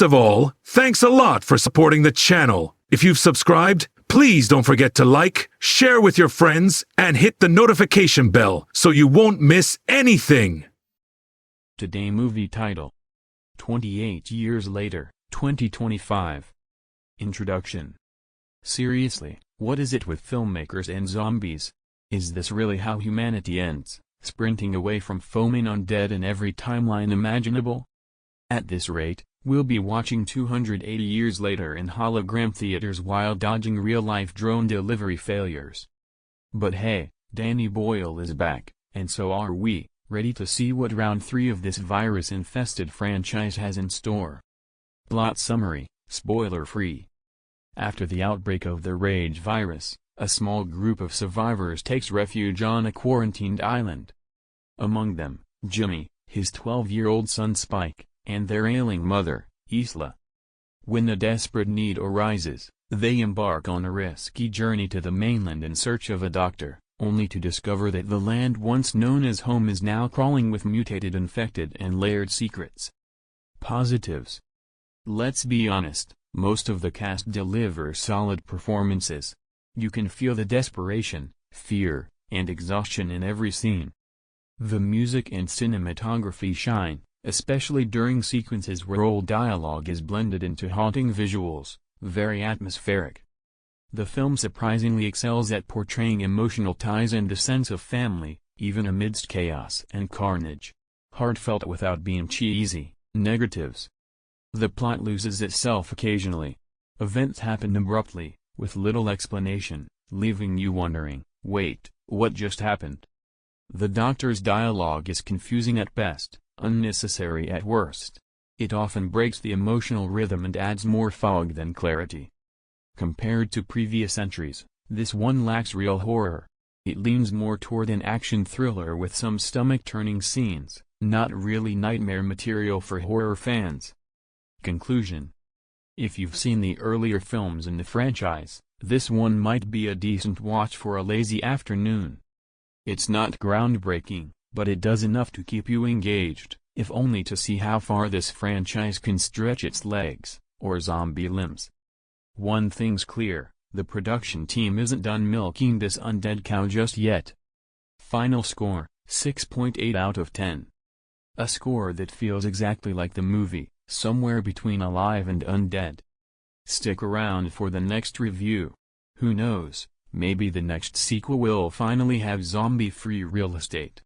of all, thanks a lot for supporting the channel. If you've subscribed, please don't forget to like, share with your friends, and hit the notification bell so you won't miss anything. Today movie title. 28 years later, 2025. Introduction. Seriously, what is it with filmmakers and zombies? Is this really how humanity ends, sprinting away from foaming undead in every timeline imaginable? At this rate, we'll be watching 280 years later in hologram theaters while dodging real-life drone delivery failures. But hey, Danny Boyle is back, and so are we, ready to see what round 3 of this virus-infested franchise has in store. Plot summary, spoiler-free. After the outbreak of the rage virus, a small group of survivors takes refuge on a quarantined island. Among them, Jimmy, his 12-year-old son Spike, and their ailing mother, Isla. When a desperate need arises, they embark on a risky journey to the mainland in search of a doctor, only to discover that the land once known as home is now crawling with mutated, infected and layered secrets. Positives. Let's be honest, most of the cast delivers solid performances. You can feel the desperation, fear, and exhaustion in every scene. The music and cinematography shine, especially during sequences where old dialogue is blended into haunting visuals, very atmospheric. The film surprisingly excels at portraying emotional ties and the sense of family, even amidst chaos and carnage. Heartfelt without being cheesy. Negatives. The plot loses itself occasionally. Events happen abruptly, with little explanation, leaving you wondering, wait, what just happened? The doctor's dialogue is confusing at best, unnecessary at worst. It often breaks the emotional rhythm and adds more fog than clarity. Compared to previous entries, this one lacks real horror. It leans more toward an action thriller with some stomach-turning scenes, not really nightmare material for horror fans. Conclusion. If you've seen the earlier films in the franchise, this one might be a decent watch for a lazy afternoon. It's not groundbreaking, but it does enough to keep you engaged, if only to see how far this franchise can stretch its legs, or zombie limbs. One thing's clear, the production team isn't done milking this undead cow just yet. Final score, 6.8 out of 10. A score that feels exactly like the movie, somewhere between alive and undead. Stick around for the next review. Who knows, maybe the next sequel will finally have zombie-free real estate.